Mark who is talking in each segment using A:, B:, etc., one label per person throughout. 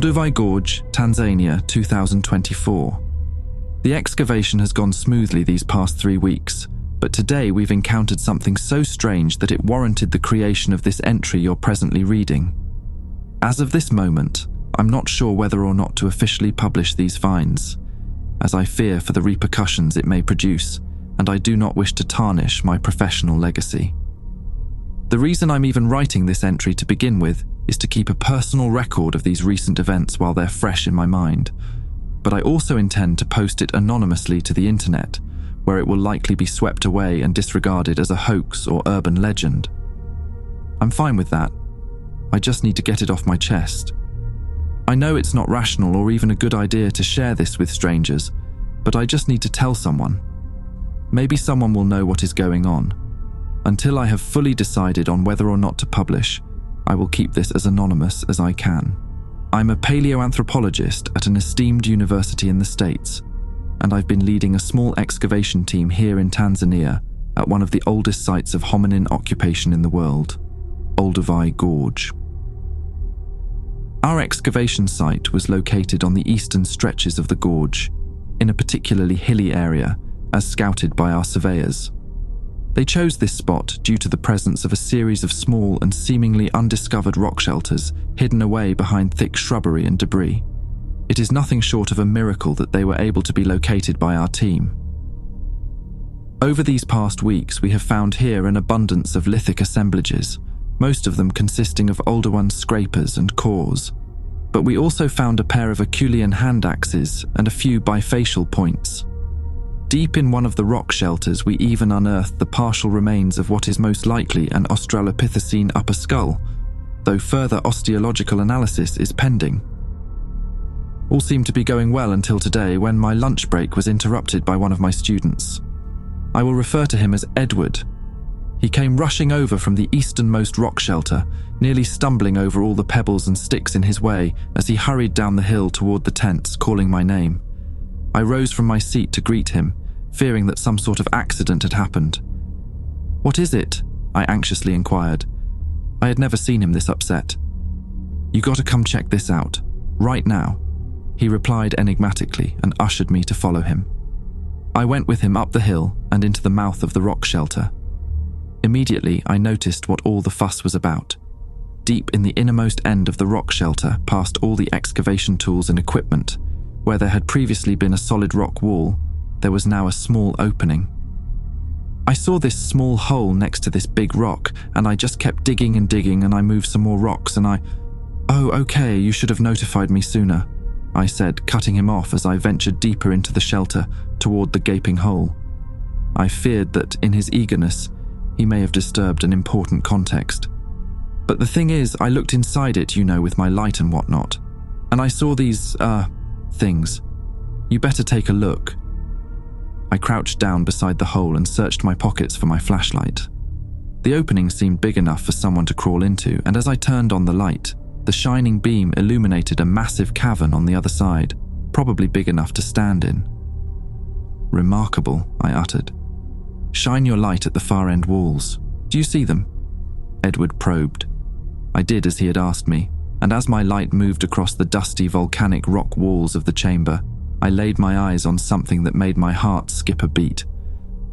A: Olduvai Gorge, Tanzania, 2024. The excavation has gone smoothly these past 3 weeks, but today we've encountered something so strange that it warranted the creation of this entry you're presently reading. As of this moment, I'm not sure whether or not to officially publish these finds, as I fear for the repercussions it may produce, and I do not wish to tarnish my professional legacy. The reason I'm even writing this entry to begin with is to keep a personal record of these recent events while they're fresh in my mind, but I also intend to post it anonymously to the internet, where it will likely be swept away and disregarded as a hoax or urban legend. I'm fine with that. I just need to get it off my chest. I know it's not rational or even a good idea to share this with strangers, but I just need to tell someone. Maybe someone will know what is going on. Until I have fully decided on whether or not to publish, I will keep this as anonymous as I can. I'm a paleoanthropologist at an esteemed university in the States, and I've been leading a small excavation team here in Tanzania at one of the oldest sites of hominin occupation in the world, Olduvai Gorge. Our excavation site was located on the eastern stretches of the gorge, in a particularly hilly area, as scouted by our surveyors. They chose this spot due to the presence of a series of small and seemingly undiscovered rock shelters hidden away behind thick shrubbery and debris. It is nothing short of a miracle that they were able to be located by our team. Over these past weeks, we have found here an abundance of lithic assemblages, most of them consisting of older ones scrapers and cores. But we also found a pair of Acheulean hand axes and a few bifacial points. Deep in one of the rock shelters, we even unearthed the partial remains of what is most likely an Australopithecine upper skull, though further osteological analysis is pending. All seemed to be going well until today, when my lunch break was interrupted by one of my students. I will refer to him as Edward. He came rushing over from the easternmost rock shelter, nearly stumbling over all the pebbles and sticks in his way as he hurried down the hill toward the tents, calling my name. I rose from my seat to greet him, fearing that some sort of accident had happened. "What is it?" I anxiously inquired. I had never seen him this upset. "You gotta come check this out, right now," he replied enigmatically and ushered me to follow him. I went with him up the hill and into the mouth of the rock shelter. Immediately, I noticed what all the fuss was about. Deep in the innermost end of the rock shelter, past all the excavation tools and equipment, where there had previously been a solid rock wall, there was now a small opening. I saw this small hole next to this big rock, and I just kept digging and digging, and I moved some more rocks, and "Oh, okay, you should have notified me sooner," I said, cutting him off as I ventured deeper into the shelter toward the gaping hole. I feared that, in his eagerness, he may have disturbed an important context. But the thing is, I looked inside it, with my light and whatnot, and I saw these, things. You better take a look. I crouched down beside the hole and searched my pockets for my flashlight. The opening seemed big enough for someone to crawl into, and as I turned on the light, the shining beam illuminated a massive cavern on the other side, probably big enough to stand in. "Remarkable," I uttered. "Shine your light at the far end walls. Do you see them?" Edward probed. I did as he had asked me, and as my light moved across the dusty volcanic rock walls of the chamber, I laid my eyes on something that made my heart skip a beat.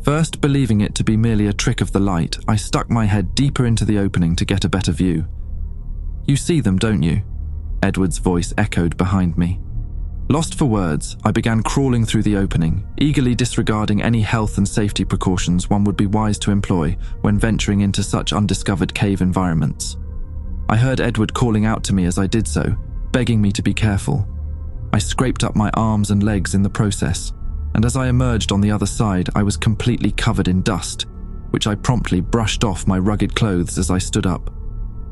A: First, believing it to be merely a trick of the light, I stuck my head deeper into the opening to get a better view. "You see them, don't you?" Edward's voice echoed behind me. Lost for words, I began crawling through the opening, eagerly disregarding any health and safety precautions one would be wise to employ when venturing into such undiscovered cave environments. I heard Edward calling out to me as I did so, begging me to be careful. I scraped up my arms and legs in the process, and as I emerged on the other side, I was completely covered in dust, which I promptly brushed off my rugged clothes as I stood up.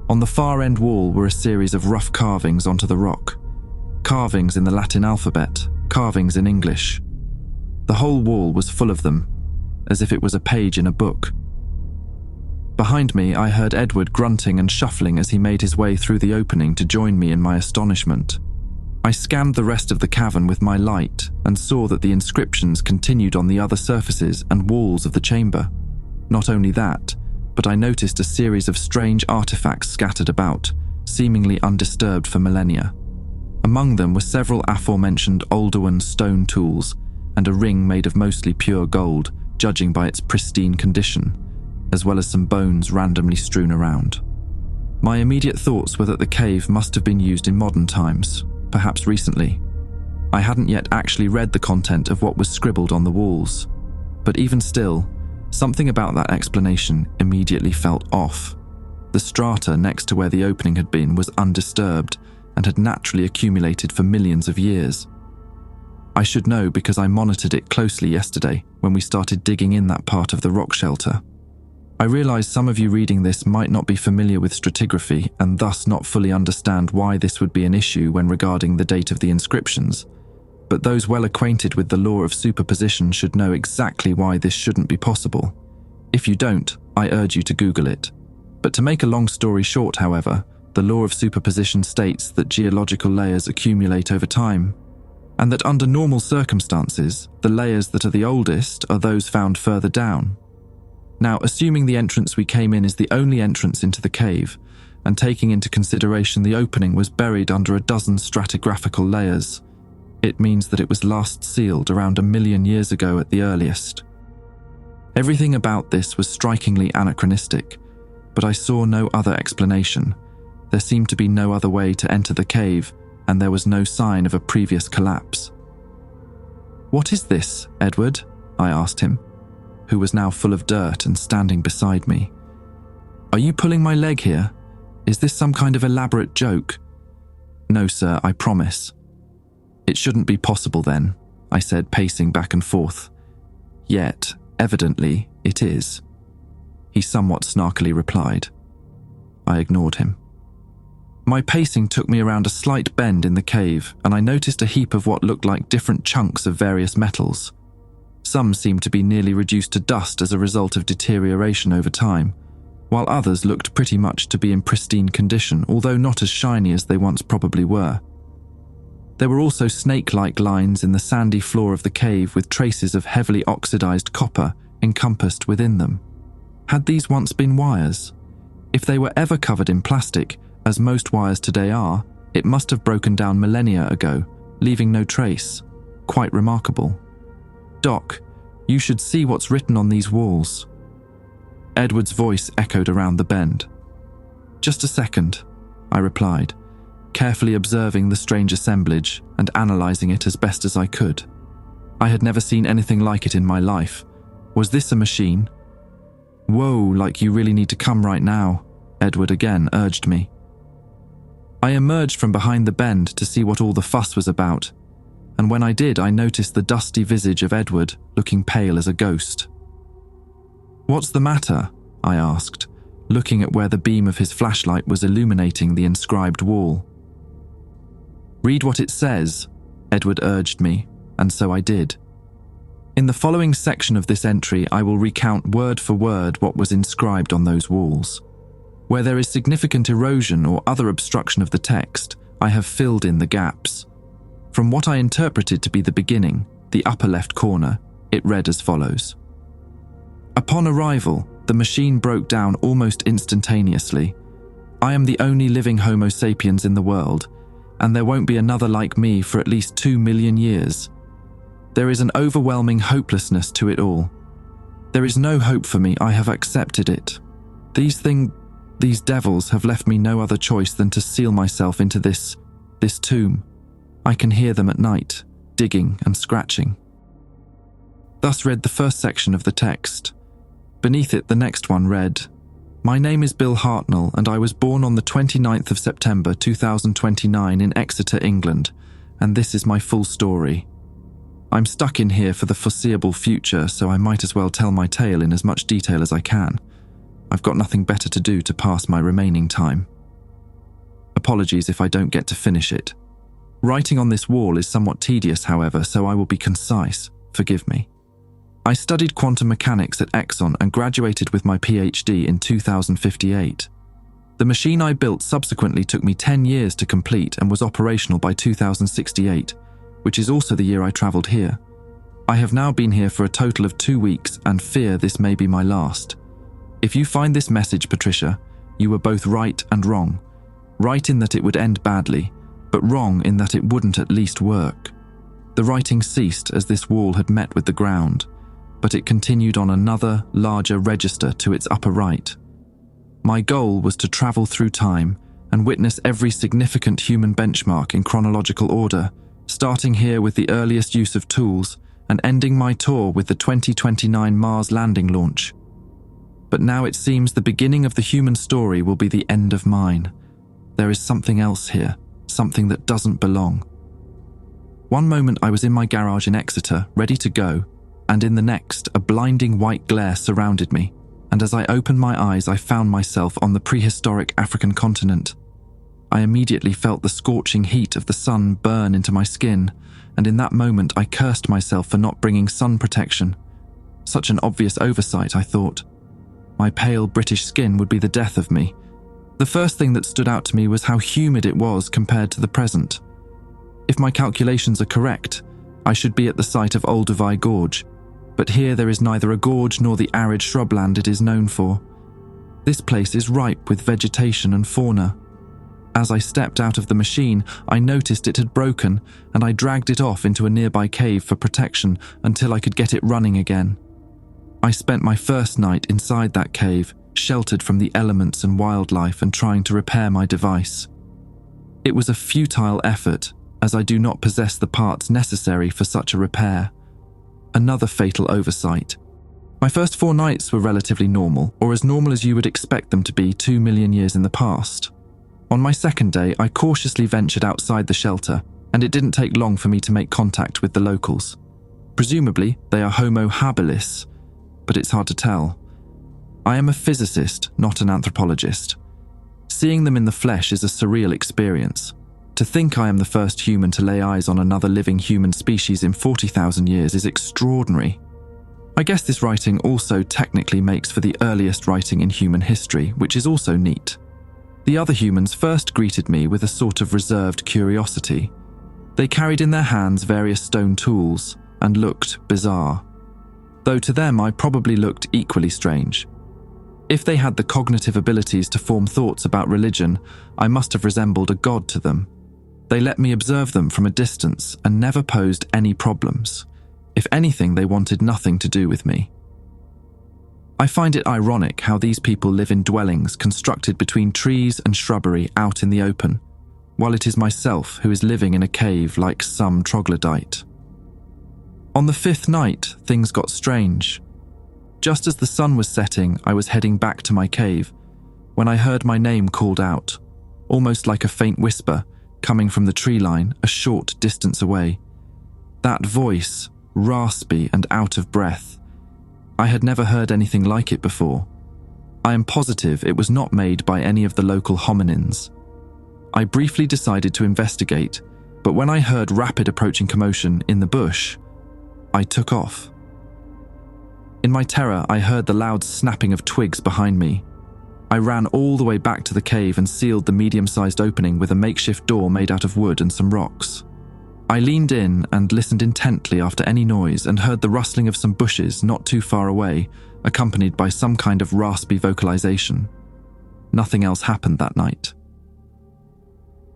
A: On the far end wall were a series of rough carvings onto the rock. Carvings in the Latin alphabet, carvings in English. The whole wall was full of them, as if it was a page in a book. Behind me, I heard Edward grunting and shuffling as he made his way through the opening to join me in my astonishment. I scanned the rest of the cavern with my light and saw that the inscriptions continued on the other surfaces and walls of the chamber. Not only that, but I noticed a series of strange artifacts scattered about, seemingly undisturbed for millennia. Among them were several aforementioned Oldowan stone tools and a ring made of mostly pure gold, judging by its pristine condition, as well as some bones randomly strewn around. My immediate thoughts were that the cave must have been used in modern times, perhaps recently. I hadn't yet actually read the content of what was scribbled on the walls, but even still, something about that explanation immediately felt off. The strata next to where the opening had been was undisturbed and had naturally accumulated for millions of years. I should know because I monitored it closely yesterday when we started digging in that part of the rock shelter. I realize some of you reading this might not be familiar with stratigraphy and thus not fully understand why this would be an issue when regarding the date of the inscriptions, but those well acquainted with the law of superposition should know exactly why this shouldn't be possible. If you don't, I urge you to Google it. But to make a long story short, however, the law of superposition states that geological layers accumulate over time, and that under normal circumstances, the layers that are the oldest are those found further down. Now, assuming the entrance we came in is the only entrance into the cave, and taking into consideration the opening was buried under a dozen stratigraphical layers, it means that it was last sealed around 1 million years ago at the earliest. Everything about this was strikingly anachronistic, but I saw no other explanation. There seemed to be no other way to enter the cave, and there was no sign of a previous collapse. "What is this, Edward?" I asked him, who was now full of dirt and standing beside me. "Are you pulling my leg here? Is this some kind of elaborate joke?" "No, sir, I promise." "It shouldn't be possible then," I said, pacing back and forth. "Yet, evidently, it is." He somewhat snarkily replied. I ignored him. My pacing took me around a slight bend in the cave, and I noticed a heap of what looked like different chunks of various metals. Some seemed to be nearly reduced to dust as a result of deterioration over time, while others looked pretty much to be in pristine condition, although not as shiny as they once probably were. There were also snake-like lines in the sandy floor of the cave with traces of heavily oxidized copper encompassed within them. Had these once been wires? If they were ever covered in plastic, as most wires today are, it must have broken down millennia ago, leaving no trace. Quite remarkable. "Doc, you should see what's written on these walls." Edward's voice echoed around the bend. "Just a second," I replied, carefully observing the strange assemblage and analysing it as best as I could. I had never seen anything like it in my life. Was this a machine? "Whoa, like you really need to come right now," Edward again urged me. I emerged from behind the bend to see what all the fuss was about, and when I did, I noticed the dusty visage of Edward, looking pale as a ghost. "What's the matter?" I asked, looking at where the beam of his flashlight was illuminating the inscribed wall. "Read what it says," Edward urged me, and so I did. In the following section of this entry, I will recount word for word what was inscribed on those walls. Where there is significant erosion or other obstruction of the text, I have filled in the gaps. From what I interpreted to be the beginning, the upper left corner, it read as follows. "Upon arrival, the machine broke down almost instantaneously. I am the only living Homo sapiens in the world, and there won't be another like me for at least 2 million years. There is an overwhelming hopelessness to it all. There is no hope for me, I have accepted it. These devils have left me no other choice than to seal myself into this tomb. I can hear them at night, digging and scratching." Thus read the first section of the text. Beneath it, the next one read, "My name is Bill Hartell, and I was born on the 29th of September 2029 in Exeter, England, and this is my full story. I'm stuck in here for the foreseeable future, so I might as well tell my tale in as much detail as I can. I've got nothing better to do to pass my remaining time. Apologies if I don't get to finish it. Writing on this wall is somewhat tedious, however, so I will be concise. Forgive me. I studied quantum mechanics at Exon and graduated with my PhD in 2058. The machine I built subsequently took me 10 years to complete and was operational by 2068, which is also the year I travelled here. I have now been here for a total of 2 weeks and fear this may be my last. If you find this message, Patricia, you were both right and wrong. Right in that it would end badly, but wrong in that it wouldn't at least work. The writing ceased as this wall had met with the ground, but it continued on another, larger register to its upper right. My goal was to travel through time and witness every significant human benchmark in chronological order, starting here with the earliest use of tools and ending my tour with the 2029 Mars landing launch. But now it seems the beginning of the human story will be the end of mine. There is something else here, something that doesn't belong. One moment I was in my garage in Exeter, ready to go, and in the next, a blinding white glare surrounded me, and as I opened my eyes, I found myself on the prehistoric African continent. I immediately felt the scorching heat of the sun burn into my skin, and in that moment I cursed myself for not bringing sun protection. Such an obvious oversight, I thought. My pale British skin would be the death of me. The first thing that stood out to me was how humid it was compared to the present. If my calculations are correct, I should be at the site of Olduvai Gorge, but here there is neither a gorge nor the arid shrubland it is known for. This place is ripe with vegetation and fauna. As I stepped out of the machine, I noticed it had broken, and I dragged it off into a nearby cave for protection until I could get it running again. I spent my first night inside that cave, sheltered from the elements and wildlife and trying to repair my device. It was a futile effort, as I do not possess the parts necessary for such a repair. Another fatal oversight. My first 4 nights were relatively normal, or as normal as you would expect them to be 2 million years in the past. On my second day, I cautiously ventured outside the shelter, and it didn't take long for me to make contact with the locals. Presumably, they are Homo habilis, but it's hard to tell. I am a physicist, not an anthropologist. Seeing them in the flesh is a surreal experience. To think I am the first human to lay eyes on another living human species in 40,000 years is extraordinary. I guess this writing also technically makes for the earliest writing in human history, which is also neat. The other humans first greeted me with a sort of reserved curiosity. They carried in their hands various stone tools and looked bizarre. Though to them I probably looked equally strange. If they had the cognitive abilities to form thoughts about religion, I must have resembled a god to them. They let me observe them from a distance and never posed any problems. If anything, they wanted nothing to do with me. I find it ironic how these people live in dwellings constructed between trees and shrubbery out in the open, while it is myself who is living in a cave like some troglodyte. On the 5th night, things got strange. Just as the sun was setting, I was heading back to my cave when I heard my name called out, almost like a faint whisper, coming from the tree line a short distance away. That voice, raspy and out of breath. I had never heard anything like it before. I am positive it was not made by any of the local hominins. I briefly decided to investigate, but when I heard rapid approaching commotion in the bush, I took off. In my terror, I heard the loud snapping of twigs behind me. I ran all the way back to the cave and sealed the medium-sized opening with a makeshift door made out of wood and some rocks. I leaned in and listened intently after any noise and heard the rustling of some bushes not too far away, accompanied by some kind of raspy vocalization. Nothing else happened that night.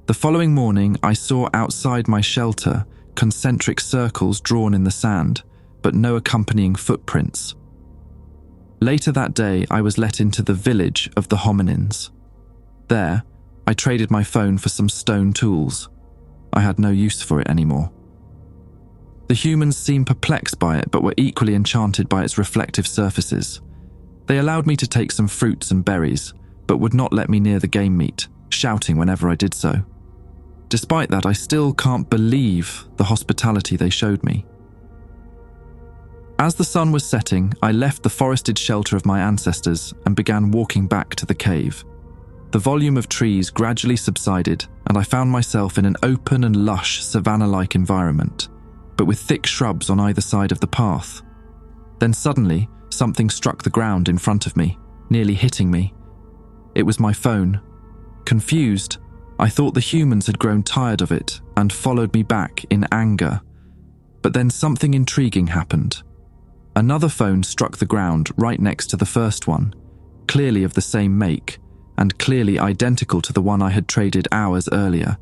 A: The following morning, I saw outside my shelter concentric circles drawn in the sand, but no accompanying footprints. Later that day, I was let into the village of the hominins. There, I traded my phone for some stone tools. I had no use for it anymore. The humans seemed perplexed by it, but were equally enchanted by its reflective surfaces. They allowed me to take some fruits and berries, but would not let me near the game meat, shouting whenever I did so. Despite that, I still can't believe the hospitality they showed me. As the sun was setting, I left the forested shelter of my ancestors and began walking back to the cave. The volume of trees gradually subsided, and I found myself in an open and lush savanna-like environment, but with thick shrubs on either side of the path. Then suddenly, something struck the ground in front of me, nearly hitting me. It was my phone. Confused, I thought the humans had grown tired of it and followed me back in anger. But then something intriguing happened. Another phone struck the ground right next to the first one, clearly of the same make, and clearly identical to the one I had traded hours earlier.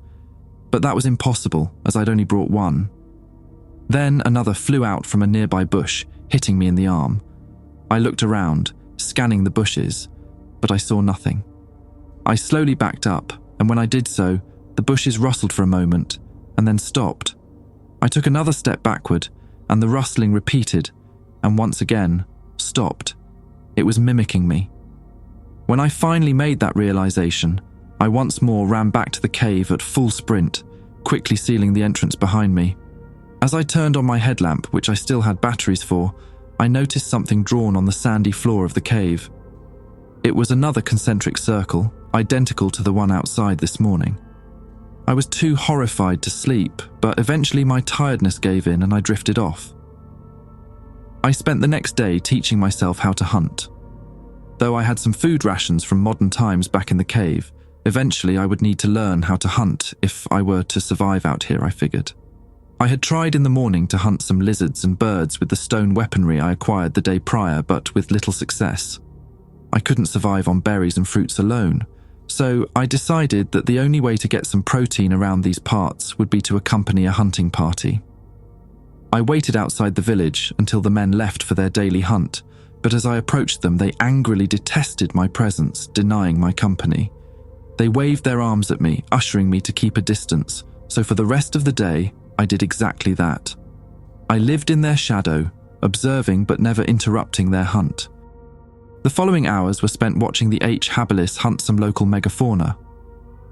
A: but that was impossible as I'd only brought one. Then another flew out from a nearby bush, hitting me in the arm. I looked around, scanning the bushes, but I saw nothing. I slowly backed up, and when I did so, the bushes rustled for a moment and then stopped. I took another step backward, and the rustling repeated, and once again, stopped. It was mimicking me. When I finally made that realization, I once more ran back to the cave at full sprint, quickly sealing the entrance behind me. As I turned on my headlamp, which I still had batteries for, I noticed something drawn on the sandy floor of the cave. It was another concentric circle, identical to the one outside this morning. I was too horrified to sleep, but eventually my tiredness gave in and I drifted off. I spent the next day teaching myself how to hunt. Though I had some food rations from modern times back in the cave, eventually I would need to learn how to hunt if I were to survive out here, I figured. I had tried in the morning to hunt some lizards and birds with the stone weaponry I acquired the day prior, but with little success. I couldn't survive on berries and fruits alone, so I decided that the only way to get some protein around these parts would be to accompany a hunting party. I waited outside the village until the men left for their daily hunt, but as I approached them, they angrily detested my presence, denying my company. They waved their arms at me, ushering me to keep a distance, so for the rest of the day, I did exactly that. I lived in their shadow, observing but never interrupting their hunt. The following hours were spent watching the H. habilis hunt some local megafauna.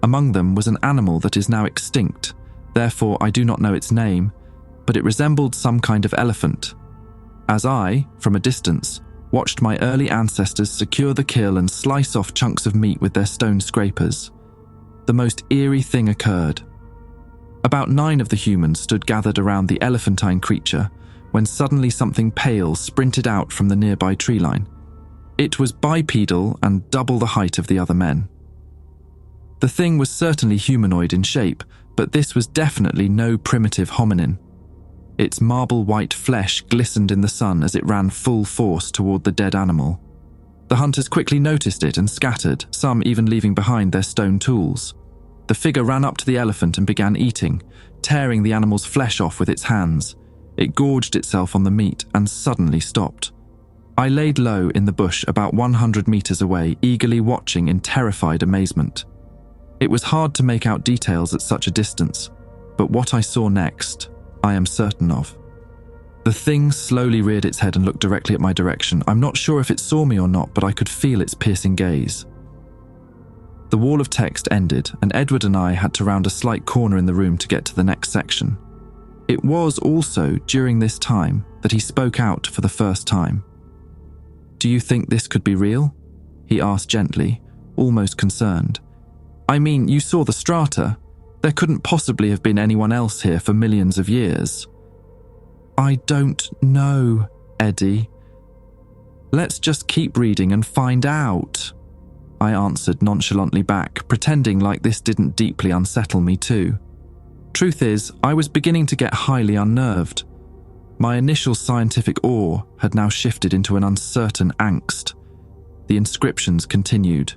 A: Among them was an animal that is now extinct, therefore I do not know its name, but it resembled some kind of elephant. As I, from a distance, watched my early ancestors secure the kill and slice off chunks of meat with their stone scrapers, the most eerie thing occurred. About 9 of the humans stood gathered around the elephantine creature when suddenly something pale sprinted out from the nearby tree line. It was bipedal and double the height of the other men. The thing was certainly humanoid in shape, but this was definitely no primitive hominin. Its marble white flesh glistened in the sun as it ran full force toward the dead animal. The hunters quickly noticed it and scattered, some even leaving behind their stone tools. The figure ran up to the elephant and began eating, tearing the animal's flesh off with its hands. It gorged itself on the meat and suddenly stopped. I laid low in the bush about 100 meters away, eagerly watching in terrified amazement. It was hard to make out details at such a distance, but what I saw next, I am certain of. The thing slowly reared its head and looked directly at my direction. I'm not sure if it saw me or not, but I could feel its piercing gaze. The wall of text ended, and Edward and I had to round a slight corner in the room to get to the next section. It was also during this time that he spoke out for the first time. "Do you think this could be real?" he asked gently, almost concerned. "I mean, you saw the strata. There couldn't possibly have been anyone else here for millions of years." "I don't know, Eddie. Let's just keep reading and find out," I answered nonchalantly back, pretending like this didn't deeply unsettle me too. Truth is, I was beginning to get highly unnerved. My initial scientific awe had now shifted into an uncertain angst. The inscriptions continued.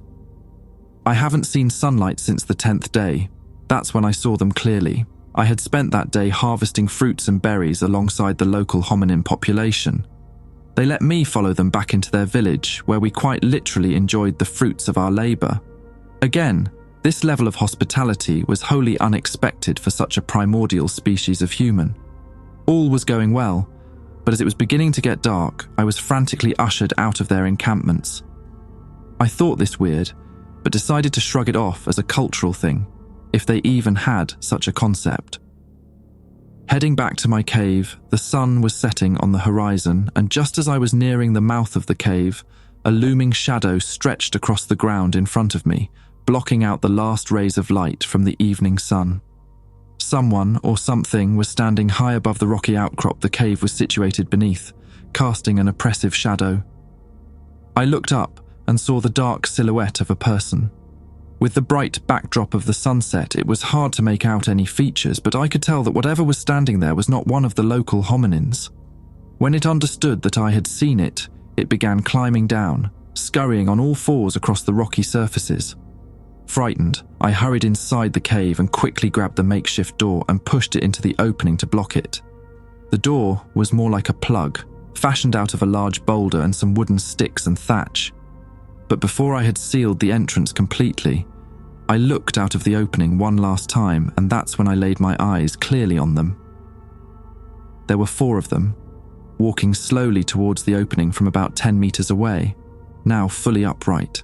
A: "I haven't seen sunlight since the 10th day. That's when I saw them clearly. I had spent that day harvesting fruits and berries alongside the local hominin population. They let me follow them back into their village, where we quite literally enjoyed the fruits of our labor. Again, this level of hospitality was wholly unexpected for such a primordial species of human. All was going well, but as it was beginning to get dark, I was frantically ushered out of their encampments. I thought this weird, but decided to shrug it off as a cultural thing, if they even had such a concept. Heading back to my cave, the sun was setting on the horizon, and just as I was nearing the mouth of the cave, a looming shadow stretched across the ground in front of me, blocking out the last rays of light from the evening sun. Someone or something was standing high above the rocky outcrop the cave was situated beneath, casting an oppressive shadow. I looked up and saw the dark silhouette of a person. With the bright backdrop of the sunset, it was hard to make out any features, but I could tell that whatever was standing there was not one of the local hominins. When it understood that I had seen it, it began climbing down, scurrying on all fours across the rocky surfaces. Frightened, I hurried inside the cave and quickly grabbed the makeshift door and pushed it into the opening to block it. The door was more like a plug, fashioned out of a large boulder and some wooden sticks and thatch. But before I had sealed the entrance completely, I looked out of the opening one last time, and that's when I laid my eyes clearly on them. There were 4 of them, walking slowly towards the opening from about 10 meters away, now fully upright.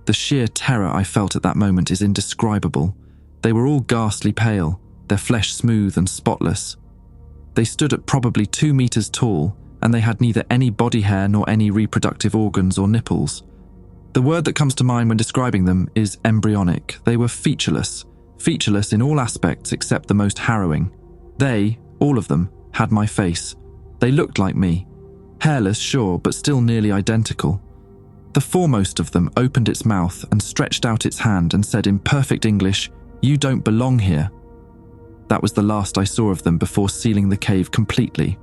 A: The sheer terror I felt at that moment is indescribable. They were all ghastly pale, their flesh smooth and spotless. They stood at probably 2 meters tall, and they had neither any body hair nor any reproductive organs or nipples. The word that comes to mind when describing them is embryonic. They were featureless in all aspects except the most harrowing. They, all of them, had my face. They looked like me. Hairless, sure, but still nearly identical. The foremost of them opened its mouth and stretched out its hand and said in perfect English, "You don't belong here." That was the last I saw of them before sealing the cave completely.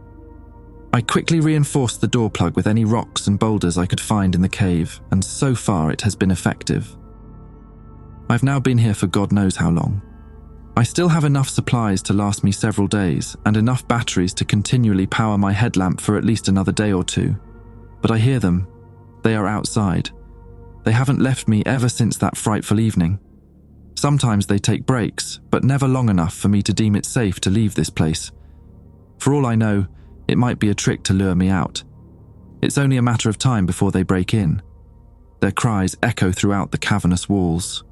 A: I quickly reinforced the door plug with any rocks and boulders I could find in the cave, and so far it has been effective. I've now been here for God knows how long. I still have enough supplies to last me several days, and enough batteries to continually power my headlamp for at least another day or 2. But I hear them. They are outside. They haven't left me ever since that frightful evening. Sometimes they take breaks, but never long enough for me to deem it safe to leave this place. For all I know, it might be a trick to lure me out. It's only a matter of time before they break in. Their cries echo throughout the cavernous walls.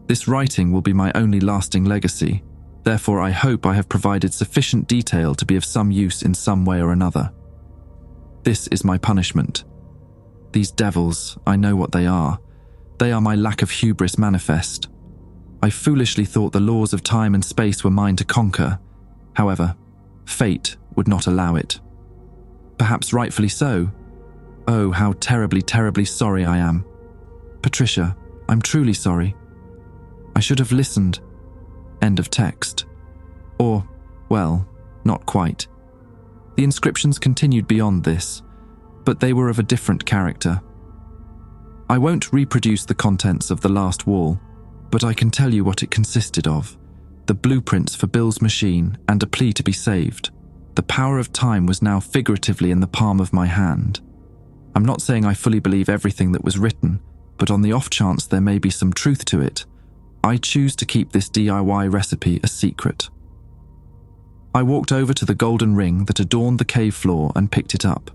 A: This writing will be my only lasting legacy. Therefore, I hope I have provided sufficient detail to be of some use in some way or another. This is my punishment. These devils, I know what they are. They are my lack of hubris manifest. I foolishly thought the laws of time and space were mine to conquer. However, fate would not allow it. Perhaps rightfully so. Oh, how terribly, terribly sorry I am. Patricia, I'm truly sorry. I should have listened. End of text. Or, well, not quite. The inscriptions continued beyond this, but they were of a different character. I won't reproduce the contents of the last wall, but I can tell you what it consisted of. The blueprints for Bill's machine and a plea to be saved. The power of time was now figuratively in the palm of my hand. I'm not saying I fully believe everything that was written, but on the off chance there may be some truth to it, I choose to keep this DIY recipe a secret. I walked over to the golden ring that adorned the cave floor and picked it up.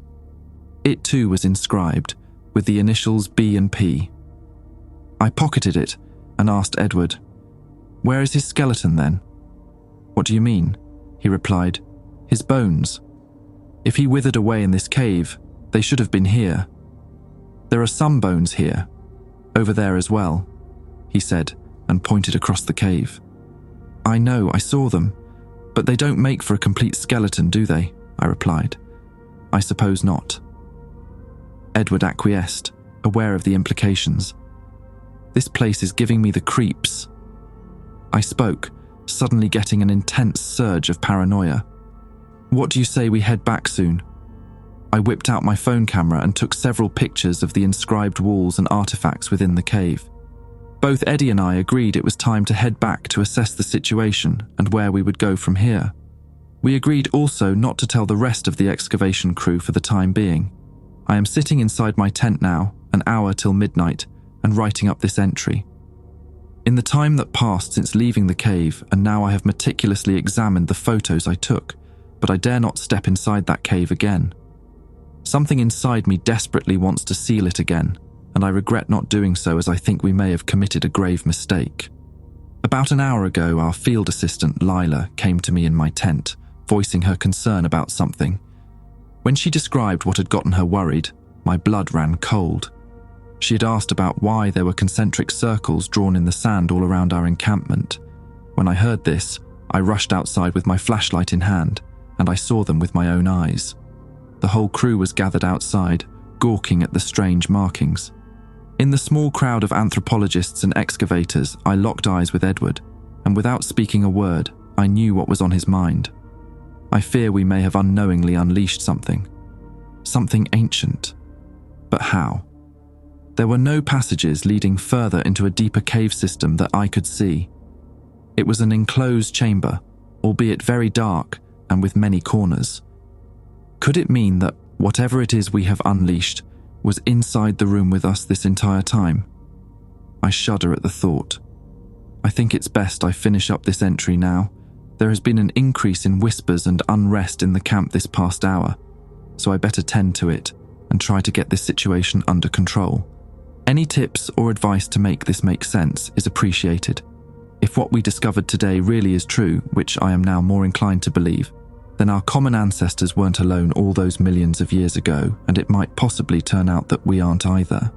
A: It too was inscribed, with the initials B and P. I pocketed it and asked Edward, "Where is his skeleton then?" "What do you mean?" he replied. "His bones. If he withered away in this cave, they should have been here. There are some bones here, over there as well," he said, and pointed across the cave. "I know, I saw them, but they don't make for a complete skeleton, do they?" I replied. "I suppose not." Edward acquiesced, aware of the implications. "This place is giving me the creeps." I spoke, suddenly getting an intense surge of paranoia. "What do you say we head back soon?" I whipped out my phone camera and took several pictures of the inscribed walls and artifacts within the cave. Both Eddie and I agreed it was time to head back to assess the situation and where we would go from here. We agreed also not to tell the rest of the excavation crew for the time being. I am sitting inside my tent now, an hour till midnight, and writing up this entry. In the time that passed since leaving the cave, and now I have meticulously examined the photos I took, but I dare not step inside that cave again. Something inside me desperately wants to seal it again, and I regret not doing so as I think we may have committed a grave mistake. About an hour ago, our field assistant, Lila, came to me in my tent, voicing her concern about something. When she described what had gotten her worried, my blood ran cold. She had asked about why there were concentric circles drawn in the sand all around our encampment. When I heard this, I rushed outside with my flashlight in hand, and I saw them with my own eyes. The whole crew was gathered outside, gawking at the strange markings. In the small crowd of anthropologists and excavators, I locked eyes with Edward, and without speaking a word, I knew what was on his mind. I fear we may have unknowingly unleashed something. Something ancient. But how? There were no passages leading further into a deeper cave system that I could see. It was an enclosed chamber, albeit very dark and with many corners. Could it mean that whatever it is we have unleashed was inside the room with us this entire time? I shudder at the thought. I think it's best I finish up this entry now. There has been an increase in whispers and unrest in the camp this past hour, so I better tend to it and try to get this situation under control. Any tips or advice to make this make sense is appreciated. If what we discovered today really is true, which I am now more inclined to believe, then our common ancestors weren't alone all those millions of years ago, and it might possibly turn out that we aren't either.